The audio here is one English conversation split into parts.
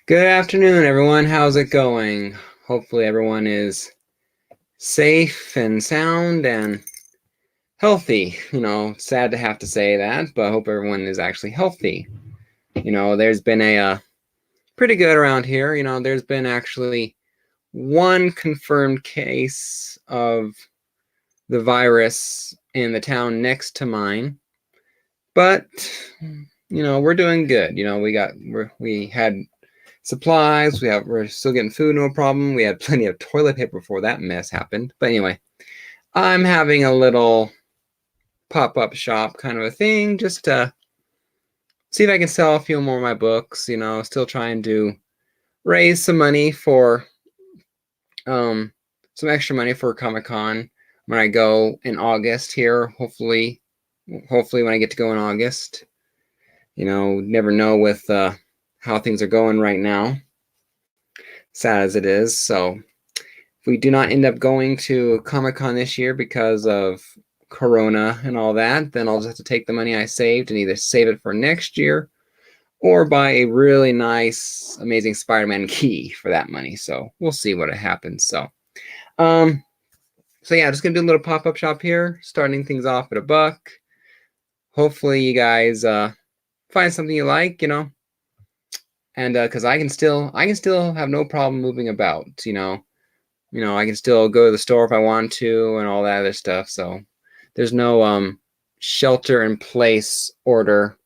Good afternoon, everyone. How's it going? Hopefully everyone is safe and sound and healthy. Sad to have to say that, but I hope everyone is actually healthy. There's been a pretty good around here. There's been actually one confirmed case of the virus in the town next to mine, but we're doing good. We had supplies. We're still getting food, no problem. We had plenty of toilet paper before that mess happened. But anyway, I'm having a little pop-up shop kind of a thing just to see if I can sell a few more of my books. Still trying to raise some money for some extra money for Comic-Con when I go in August here. Hopefully when I get to go in August. Never know with how things are going right now, sad as it is. So if we do not end up going to Comic-Con this year because of Corona and all that, then I'll just have to take the money I saved and either save it for next year or buy a really nice, amazing Spider-Man key for that money. So we'll see what happens. So yeah, just gonna do a little pop-up shop here, starting things off at $1. Hopefully you guys find something you like, and because I can still have no problem moving about, I can still go to the store if I want to and all that other stuff. So there's no shelter in place order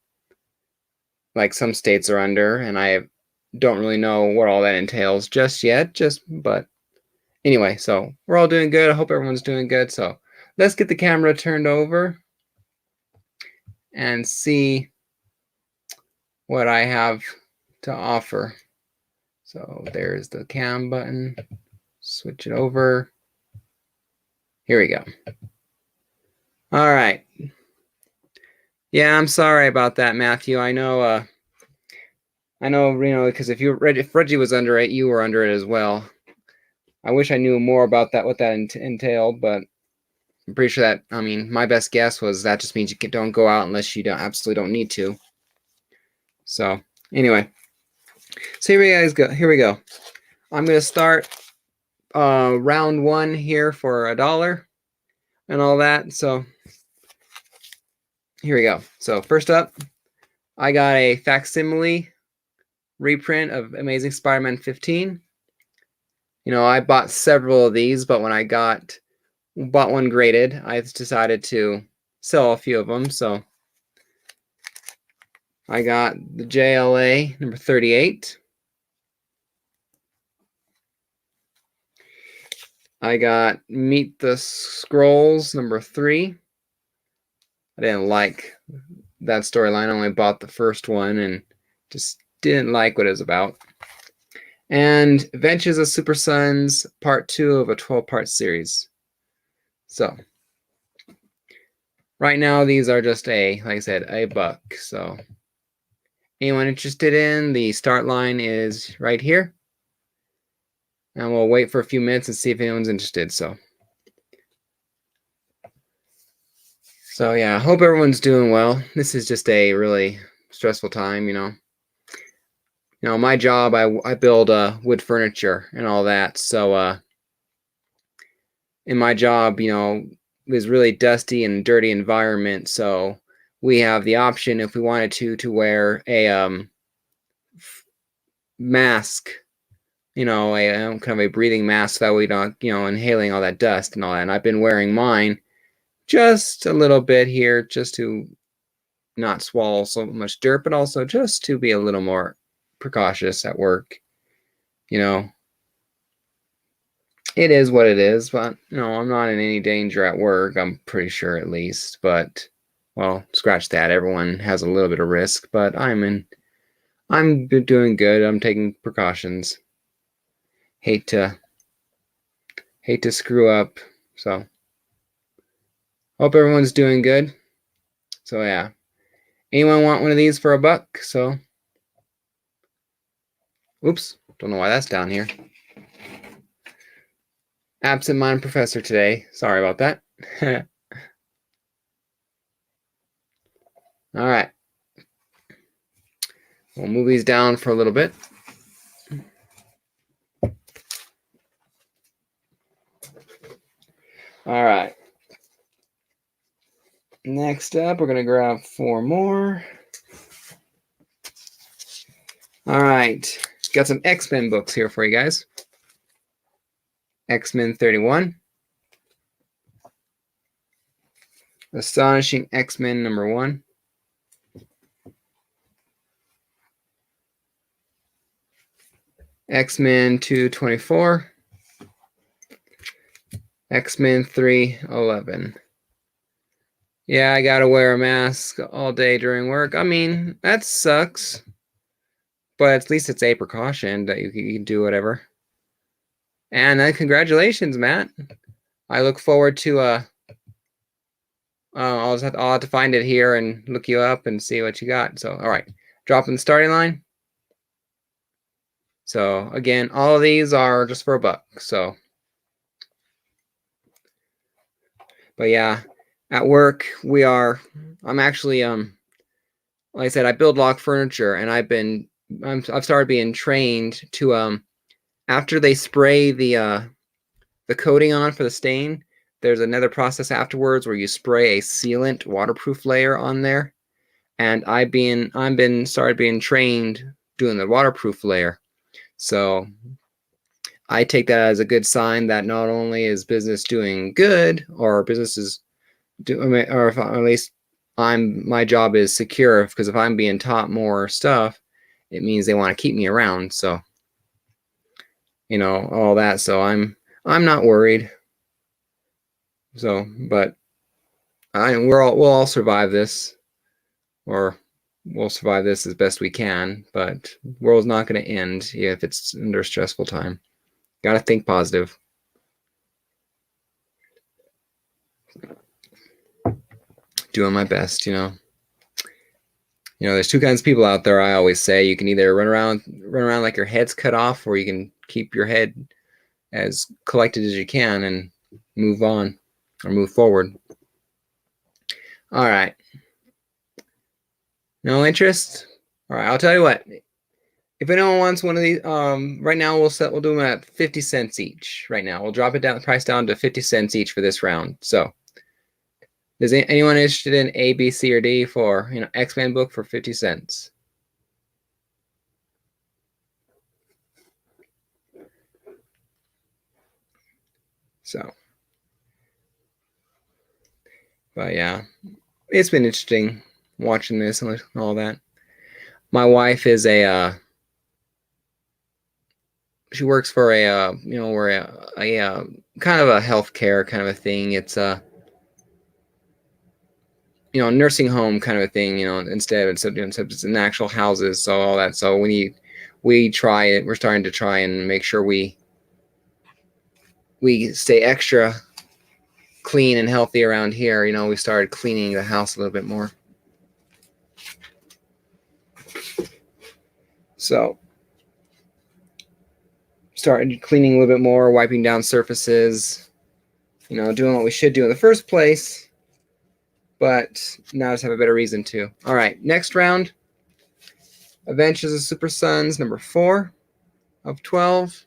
like some states are under, and I don't really know what all that entails just yet. But anyway, so we're all doing good. I hope everyone's doing good. So let's get the camera turned over and see what I have to offer. So there's the cam button. Switch it over. Here we go. All right. Yeah, I'm sorry about that, Matthew. I know, because if Reggie was under it, you were under it as well. I wish I knew more about that, what that entailed, but I'm pretty sure that, my best guess was that just means you don't go out unless you absolutely don't need to. So anyway, so here we go. I'm going to start round one here for $1 and all that. So here we go. So first up, I got a facsimile reprint of Amazing Spider-Man 15. I bought several of these, but when I bought one graded, I decided to sell a few of them. So I got the JLA number 38. I got Meet the Skrulls number 3. I didn't like that storyline. I only bought the first one and just didn't like what it was about. And Adventures of Super Sons Part 2 of a 12-part series. So right now these are just like I said, $1. So anyone interested in, the start line is right here. And we'll wait for a few minutes and see if anyone's interested. So yeah, I hope everyone's doing well. This is just a really stressful time, my job, I build wood furniture and all that. So in my job, is really dusty and dirty environment. So we have the option, if we wanted to wear a mask, a kind of a breathing mask, so that we don't, inhaling all that dust and all that. And I've been wearing mine just a little bit here, just to not swallow so much dirt, but also just to be a little more precautious at work. It is what it is, but I'm not in any danger at work, I'm pretty sure, at least. But well, scratch that. Everyone has a little bit of risk, but I'm doing good. I'm taking precautions. Hate to screw up. So hope everyone's doing good. So yeah. Anyone want one of these for $1? So oops, don't know why that's down here. Absent-minded professor today. Sorry about that. All right. We'll move these down for a little bit. All right. Next up, we're going to grab 4 more. All right. Got some X-Men books here for you guys. X-Men 31. Astonishing X-Men number 1. X-Men 224. X-Men 311. Yeah, I gotta wear a mask all day during work. I mean, that sucks. But at least it's a precaution that you can do whatever. And congratulations, Matt. I look forward to I'll have to find it here and look you up and see what you got. So, all right, dropping the starting line. So again, all of these are just for $1. So, but yeah, at work I'm actually like I said, I build lock furniture, and I've started being trained to after they spray the coating on for the stain, there's another process afterwards where you spray a sealant waterproof layer on there. And I've been started being trained doing the waterproof layer. So I take that as a good sign that not only is business doing good, or business is or at least my job is secure, because if I'm being taught more stuff, it means they want to keep me around. So, all that. So I'm not worried. So, but we'll all survive this, or we'll survive this as best we can. But the world's not going to end if it's under a stressful time. Got to think positive. Doing my best, there's 2 kinds of people out there. I always say you can either run around like your head's cut off, or you can keep your head as collected as you can and move on or move forward. All right. No interest? All right, I'll tell you what. If anyone wants one of these, right now we'll do them at 50 cents each. Right now, we'll drop the price down to 50 cents each for this round. So, is anyone interested in A, B, C, or D for X-Men book for 50 cents? So, but yeah, it's been interesting watching this and all that. My wife is she works for a we're a kind of a healthcare kind of a thing. It's nursing home kind of a thing. Instead it's in actual houses. So all that. So we try it. We're starting to try and make sure we stay extra clean and healthy around here. We started cleaning the house a little bit more. So started cleaning a little bit more, wiping down surfaces, doing what we should do in the first place, but now I just have a better reason to. All right, next round, Adventures of Super Sons, number 4 of 12.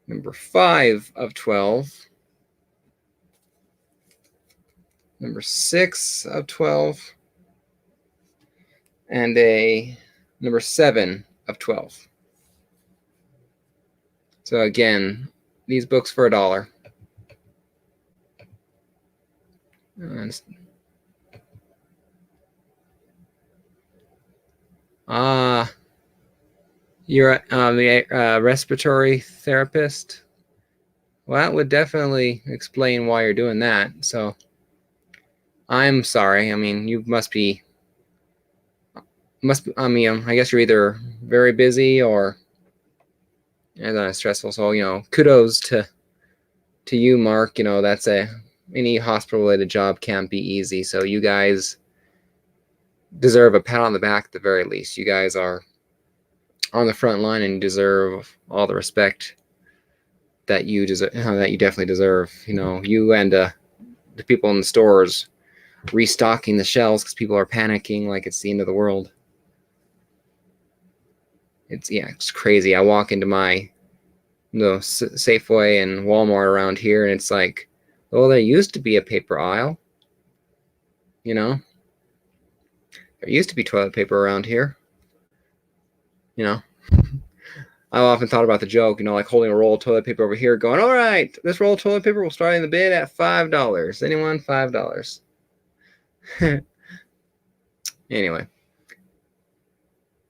Number 5 of 12. Number 6 of 12. And a number 7 of 12. So again, these books for $1. You're a respiratory therapist? Well, that would definitely explain why you're doing that. So I'm sorry. I mean, you must be, I guess you're either very busy or stressful. So, kudos to you, Mark. That's any hospital related job can't be easy. So you guys deserve a pat on the back at the very least. You guys are on the front line and deserve all the respect that you deserve, that you definitely deserve. You and the people in the stores restocking the shelves because people are panicking like it's the end of the world. It's crazy. I walk into my the Safeway and Walmart around here, and it's like, well, there used to be a paper aisle. You know, there used to be toilet paper around here. You know, I've often thought about the joke, you know, like holding a roll of toilet paper over here, going, "All right, this roll of toilet paper will start in the bid at $5. Anyone, $5." Anyway,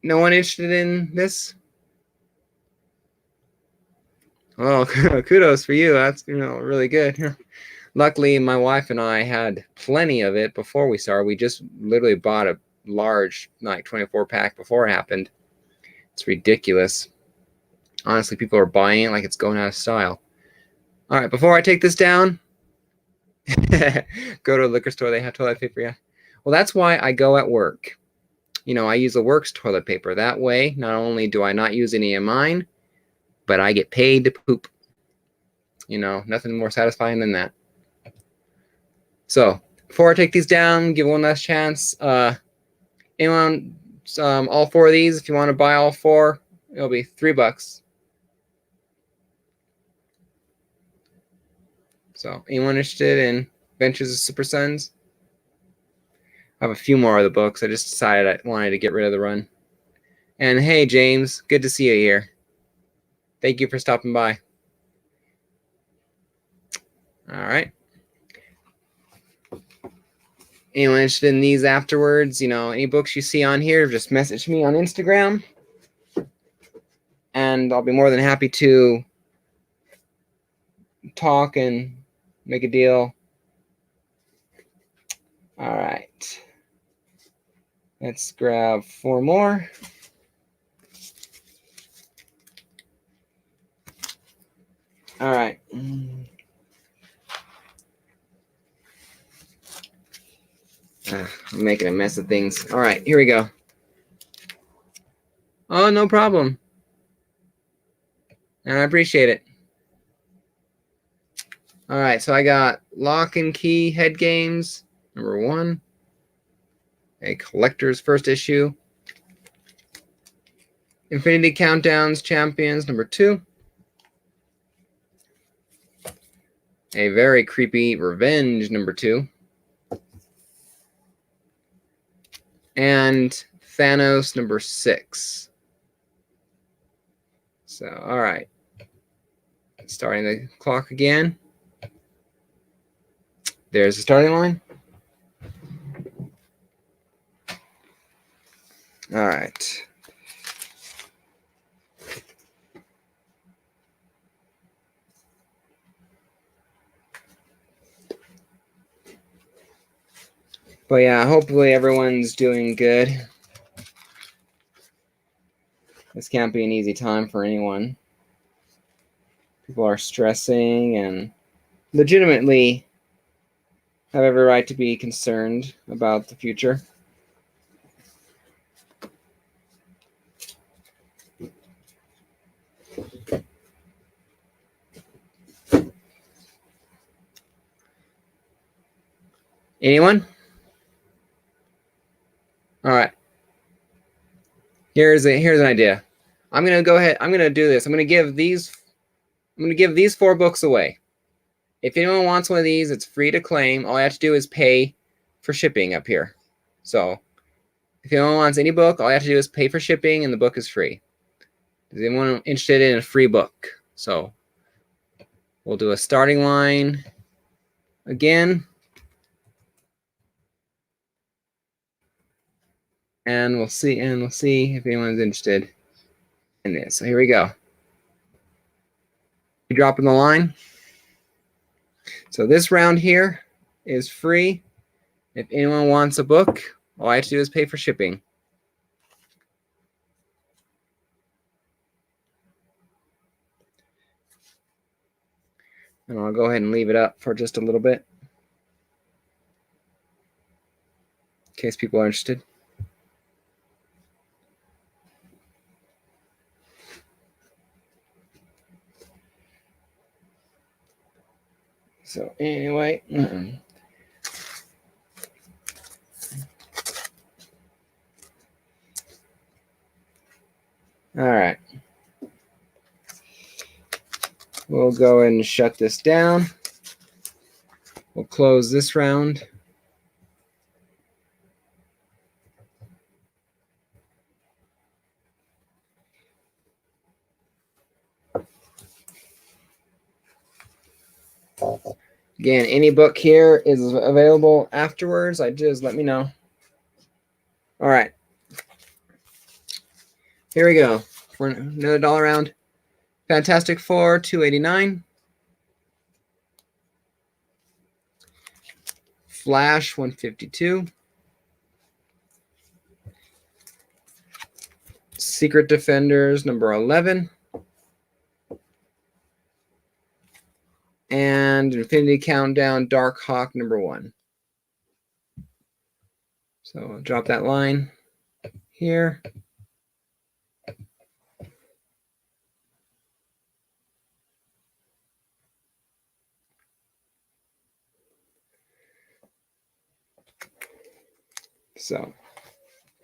no one interested in this? Well, kudos for you. That's, you know, really good. Luckily, my wife and I had plenty of it before we started. We just literally bought a large, like 24 pack before it happened. It's ridiculous. Honestly, people are buying it like it's going out of style. All right, before I take this down, go to a liquor store. They have toilet paper, yeah. Well, that's why I go at work. You know, I use the works toilet paper. That way, not only do I not use any of mine, but I get paid to poop. You know, nothing more satisfying than that. So, before I take these down, give one last chance. Anyone, all four of these, if you want to buy all four, it'll be $3. So, anyone interested in Adventures of Super Sons? I have a few more of the books. I just decided I wanted to get rid of the run. And hey, James, good to see you here. Thank you for stopping by. All right. Anyone interested in these afterwards? You know, any books you see on here, just message me on Instagram. And I'll be more than happy to talk and make a deal. All right. Let's grab 4 more. All right. I'm making a mess of things. All right, here we go. Oh, no problem. And I appreciate it. All right, so I got Lock and Key Head Games, number 1. A collector's first issue. Infinity Countdown's Champions, number 2. A very creepy Revenge, number 2. And Thanos, number 6. So, all right. Starting the clock again. There's the starting line. All right. But yeah, hopefully everyone's doing good. This can't be an easy time for anyone. People are stressing and legitimately have every right to be concerned about the future. Anyone? All right. Here's an idea. I'm gonna go ahead. I'm gonna do this. I'm gonna give these 4 books away. If anyone wants one of these, it's free to claim. All I have to do is pay for shipping up here. So if anyone wants any book, all I have to do is pay for shipping, and the book is free. Is anyone interested in a free book? So we'll do a starting line again. And we'll see if anyone's interested in this. So here we go. You drop in the line. So this round here is free. If anyone wants a book, all I have to do is pay for shipping. And I'll go ahead and leave it up for just a little bit in case people are interested. So anyway, all right. we'll go ahead and shut this down. We'll close this round. Again, any book here is available afterwards. Just let me know. All right. Here we go for another dollar round. Fantastic Four, $2.89. Flash, $1.52. Secret Defenders, number 11. And Infinity Countdown, Dark Hawk, number 1. So I'll drop that line here. So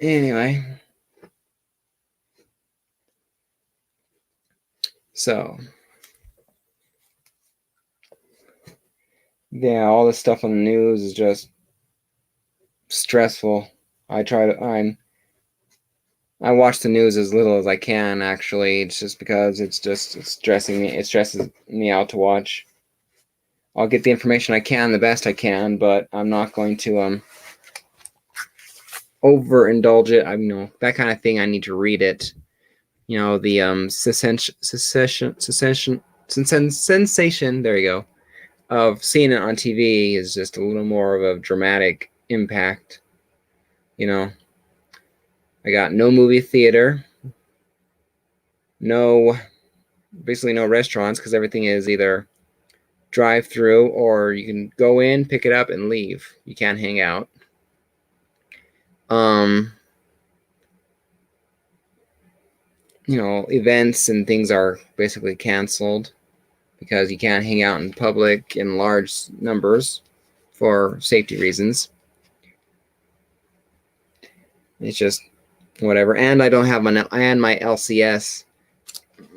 anyway, so yeah, all this stuff on the news is just stressful. I watch the news as little as I can, actually. It's just because it's stressing me. It stresses me out to watch. I'll get the information I can, the best I can, but I'm not going to overindulge it. I know that kind of thing. I need to read it. You know, the sensation. There you go. Of seeing it on TV is just a little more of a dramatic impact. You know, I got no movie theater, basically no restaurants, because everything is either drive-through or you can go in, pick it up, and leave. You can't hang out. You know, events and things are basically canceled because you can't hang out in public in large numbers for safety reasons. It's just whatever. And I don't have my LCS.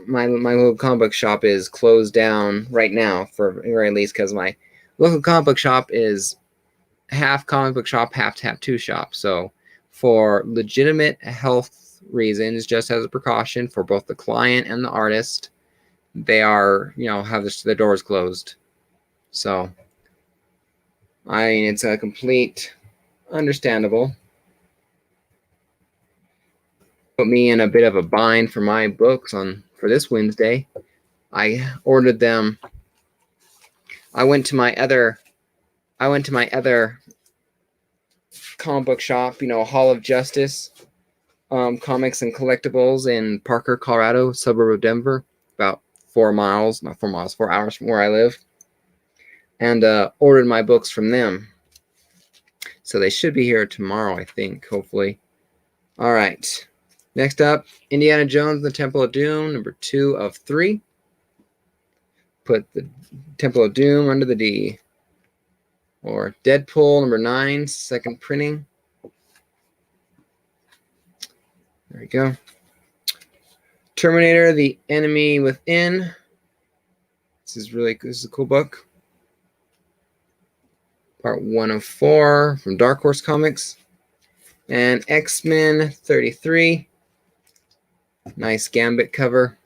My local comic book shop is closed down right now, for the very least, because my local comic book shop is half comic book shop, half tattoo shop. So for legitimate health reasons, just as a precaution for both the client and the artist, they are, have the doors closed. So it's a complete understandable. Put me in a bit of a bind for my books for this Wednesday. I ordered them. I went to my other comic book shop, Hall of Justice, comics and collectibles in Parker, Colorado, suburb of Denver, about 4 hours from where I live, and ordered my books from them. So they should be here tomorrow, I think, hopefully. All right. Next up, Indiana Jones and the Temple of Doom, number 2 of 3. Put the Temple of Doom under the D. Or Deadpool, number 9, second printing. There we go. Terminator, The Enemy Within. This is a cool book. Part 1 of 4 from Dark Horse Comics. And XMen 33. Nice Gambit cover.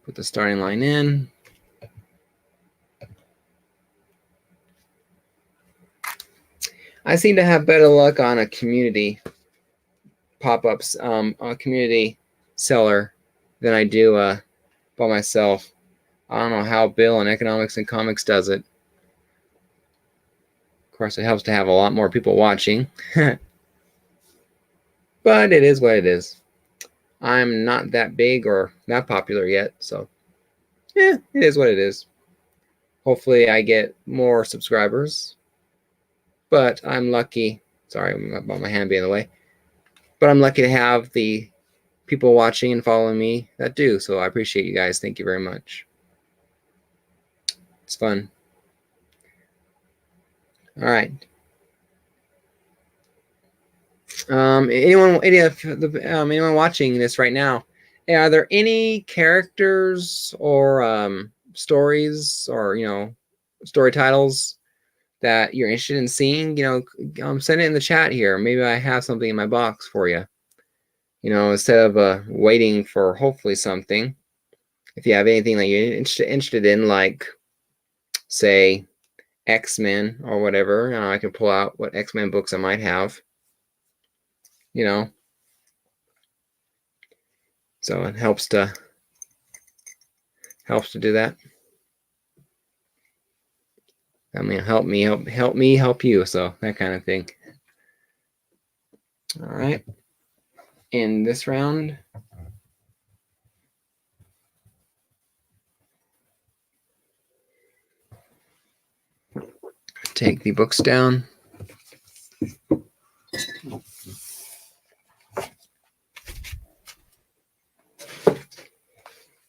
Put the starting line in. I seem to have better luck on a community pop-ups, a community seller, than I do by myself. I don't know how Bill in Economics and Comics does it. Of course, it helps to have a lot more people watching. But it is what it is. I'm not that big or that popular yet, so yeah, it is what it is. Hopefully I get more subscribers, but I'm lucky. Sorry about my hand being in the way. But I'm lucky to have the people watching and following me that do, so I appreciate you guys. Thank you very much. It's fun. All right. Anyone watching this right now, Are there any characters or stories or story titles that you're interested in seeing? Send it in the chat here. Maybe I have something in my box for you. Instead of waiting for hopefully something. If you have anything that you're interested in, like say XMen or whatever, I can pull out what XMen books I might have. So it helps to do that. I mean, help me help you. So that kind of thing. All right. In this round, take the books down.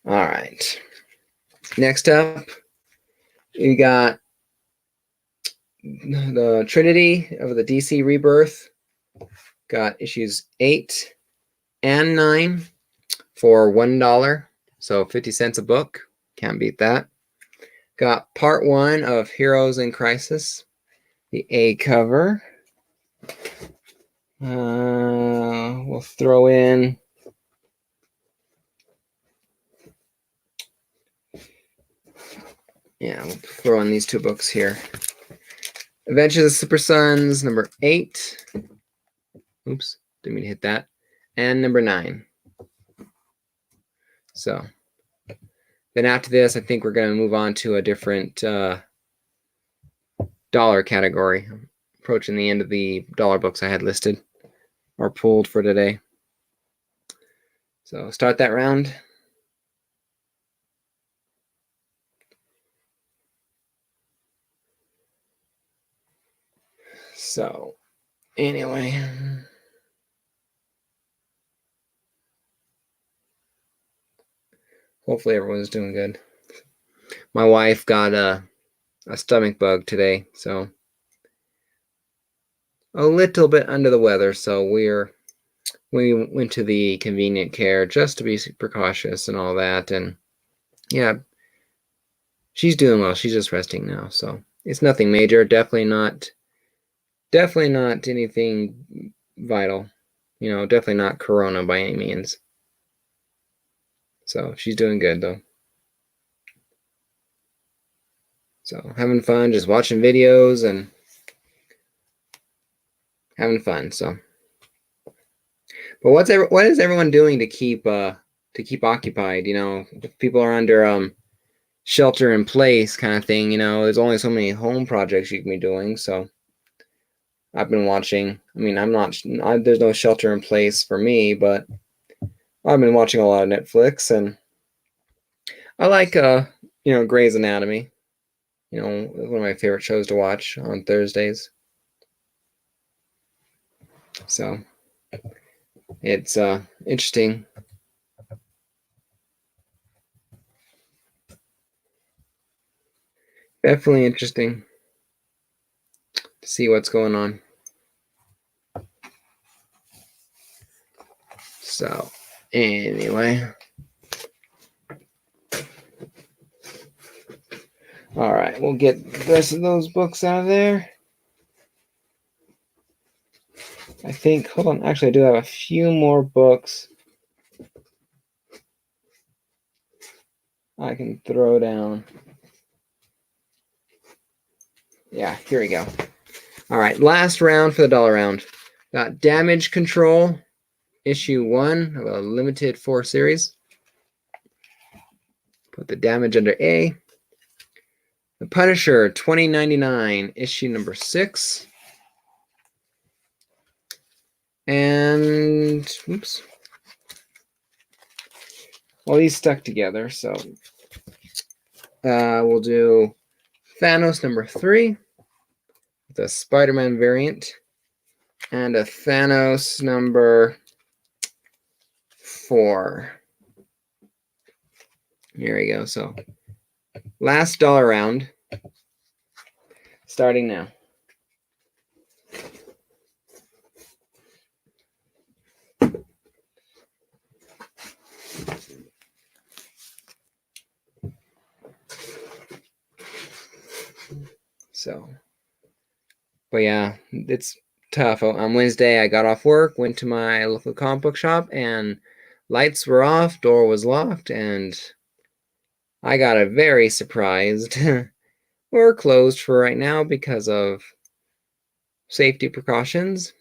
All right. Next up, we got the Trinity of the DC Rebirth. Got issues 8 and 9 for $1, so 50 cents a book. Can't beat that. Got part 1 of Heroes in Crisis, the A cover. We'll throw in we'll throw in these 2 books here. Adventures of Super Sons, number 8. Oops, didn't mean to hit that. And number 9. So then after this, I think we're going to move on to a different dollar category. I'm approaching the end of the dollar books I had listed or pulled for today. So start that round. So anyway, hopefully everyone's doing good. My wife got a stomach bug today, so a little bit under the weather. So we went to the convenient care just to be precautious and all that. And yeah, she's doing well. She's just resting now, so it's nothing major. Definitely not anything vital. Definitely not corona by any means. So she's doing good though. So having fun, just watching videos and having fun. So, but what is everyone doing to keep occupied? If people are under shelter in place kind of thing. There's only so many home projects you can be doing. So I've been watching. I mean, there's no shelter in place for me, but I've been watching a lot of Netflix, and I like Grey's Anatomy. One of my favorite shows to watch on Thursdays. So it's interesting. Definitely interesting to see what's going on. So anyway. All right, we'll get the rest of those books out of there. I think, hold on, actually I do have a few more books I can throw down. Yeah, here we go. All right, last round for the dollar round. Got Damage Control, issue 1 of a limited 4 series. Put the damage under A. The Punisher 2099, issue number 6. And oops. Well, these stuck together, so we'll do Thanos number 3, the Spiderman variant, and a Thanos number 4. Here we go. So last dollar round, starting now. So, but yeah, it's tough. On Wednesday, I got off work, went to my local comic book shop, and lights were off, door was locked, and I got a very surprised. We're closed for right now because of safety precautions.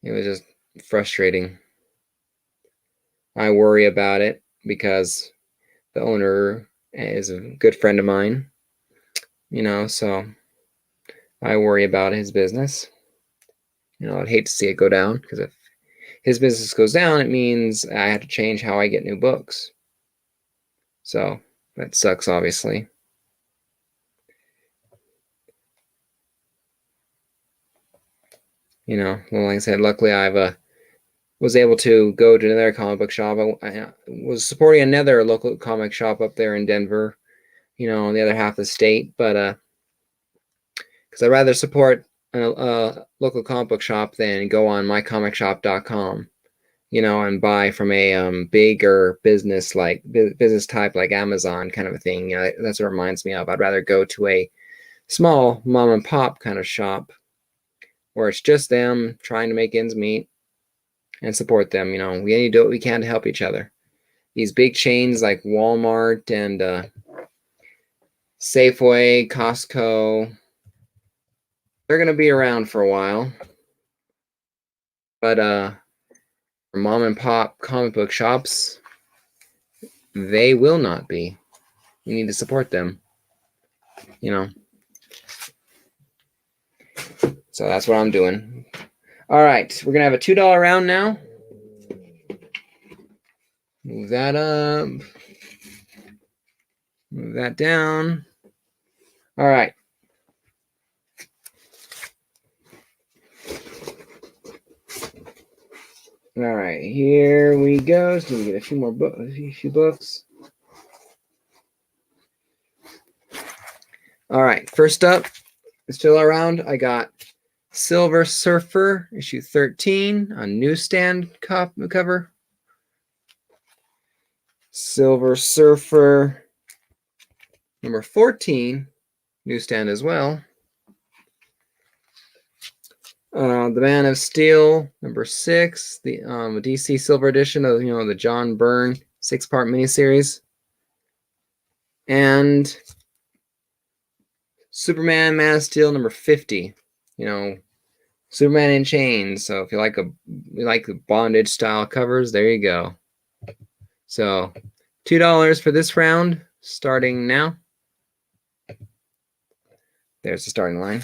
It was just frustrating. I worry about it because the owner is a good friend of mine, so I worry about his business. I'd hate to see it go down, because if his business goes down, it means I have to change how I get new books. So that sucks, obviously. Well, like I said, luckily I was able to go to another comic book shop. I was supporting another local comic shop up there in Denver, on the other half of the state, but because I'd rather support a local comic book shop than go on mycomicshop.com, and buy from a bigger business, like business type, like Amazon kind of a thing. That's what it reminds me of. I'd rather go to a small mom and pop kind of shop where it's just them trying to make ends meet and support them. We need to do what we can to help each other. These big chains like Walmart and Safeway, Costco, they're going to be around for a while. But mom and pop comic book shops, they will not be. You need to support them. So that's what I'm doing. All right, we're going to have a $2 round now. Move that up. Move that down. All right. All right, here we go. So we get a few more books, a few books. All right, first up, still around, I got Silver Surfer, issue 13, a newsstand cover. Silver Surfer, number 14, newsstand as well. The Man of Steel, number 6, the DC Silver Edition of the John Byrne 6-part miniseries, and Superman Man of Steel number 50. Superman in Chains. So if you like the bondage style covers, there you go. So $2 for this round, starting now. There's the starting line.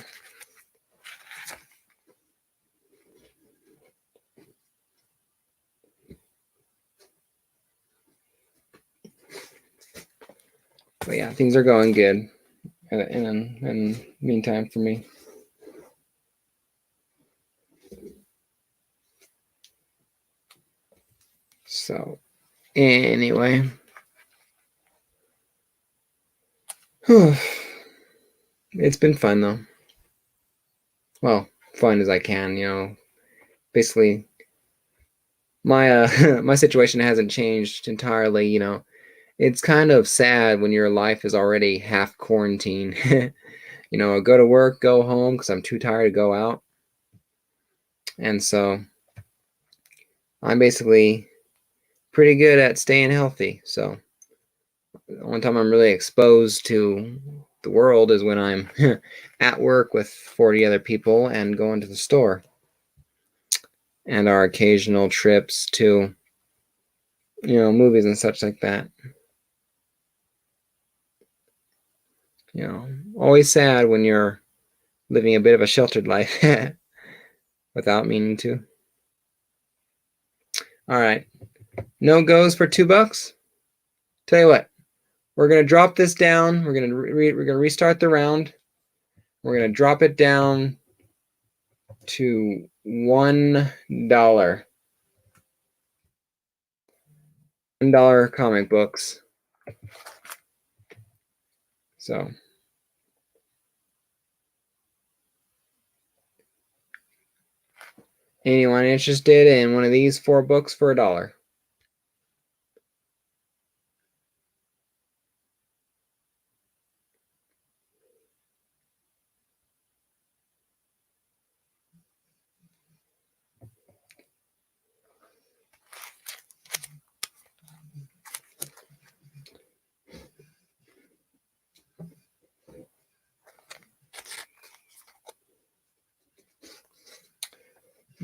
But yeah, things are going good in the meantime for me. So anyway, it's been fun though. Well, fun as I can, basically my my situation hasn't changed entirely. It's kind of sad when your life is already half quarantine. I go to work, go home because I'm too tired to go out. And so I'm basically pretty good at staying healthy. So the only time I'm really exposed to the world is when I'm at work with 40 other people and going to the store. And our occasional trips to, movies and such like that. Always sad when you're living a bit of a sheltered life without meaning to. All right. No goes for $2. Tell you what, we're going to drop this down. We're going to restart the round. We're going to drop it down to $1. $1 comic books. So anyone interested in one of these 4 books for $1?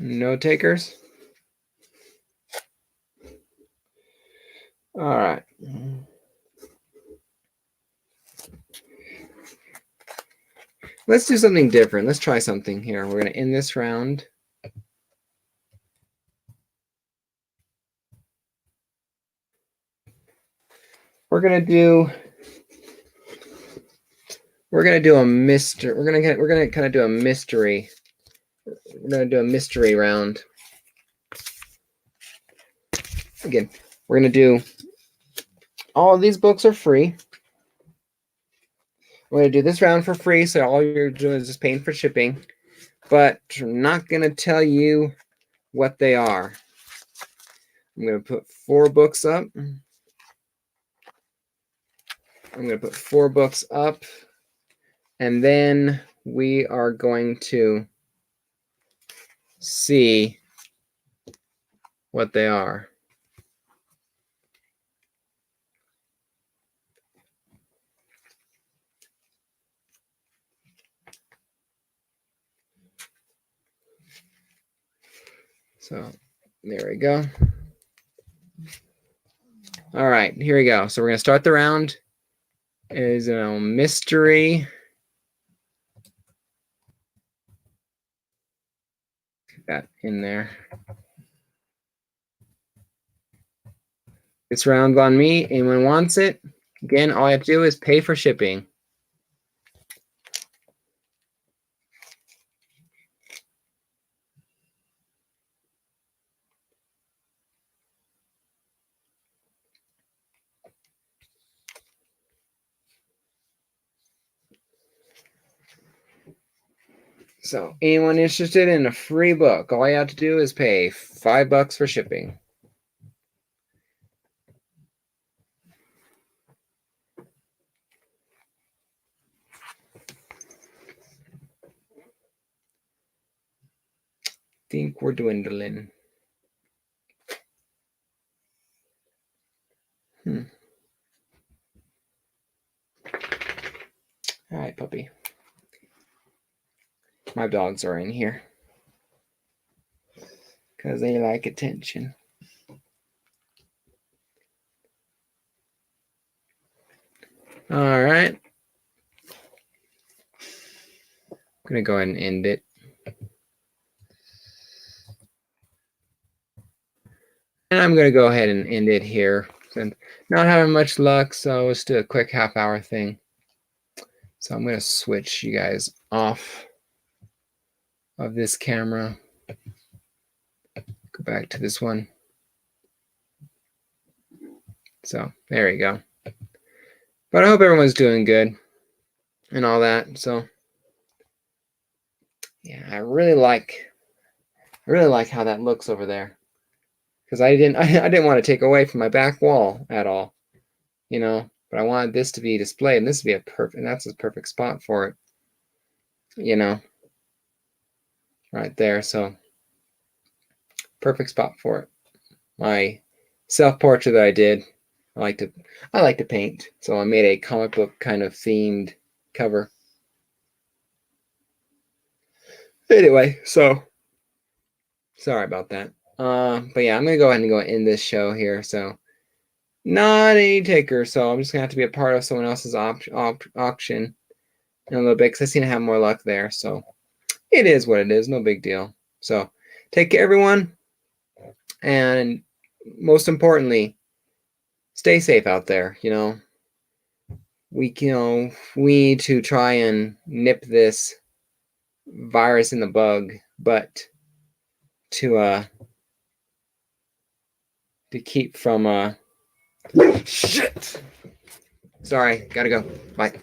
No takers? All right. Let's do something different. Let's try something here. We're going to end this round. We're going to do a mystery. We're going to kind of do a mystery. We're going to do a mystery round. Again, we're going to do all of these books are free. We're going to do this round for free, so all you're doing is just paying for shipping. But I'm not going to tell you what they are. I'm going to put 4 books up. I'm going to put 4 books up. And then we are going to see what they are. So there we go. All right, here we go. So we're going to start the round. It is a mystery. Get that in there. This round's on me. Anyone wants it? Again, all I have to do is pay for shipping. So anyone interested in a free book, all you have to do is pay $5 for shipping. Think we're dwindling. All right, puppy. My dogs are in here because they like attention. All right. I'm going to go ahead and end it. And I'm going to go ahead and end it here. And not having much luck, so let's do a quick half-hour thing. So I'm going to switch you guys off of this camera. Go back to this one. So there you go. But I hope everyone's doing good and all that. So yeah, I really like how that looks over there. Because I didn't want to take away from my back wall at all, you know. But I wanted this to be displayed, and this to be that's a perfect spot for it, you know, right there. So perfect spot for it. My self-portrait that I did. I like to paint, so I made a comic book kind of themed cover. Anyway, so sorry about that. But yeah, I'm gonna go ahead and end this show here. So not any taker, so I'm just gonna have to be a part of someone else's auction in a little bit because I seem to have more luck there. So it is what it is, no big deal. So take care, everyone, and most importantly, stay safe out there. You know, we need to try and nip this virus in the bug, but to keep from shit. Sorry, gotta go. Bye.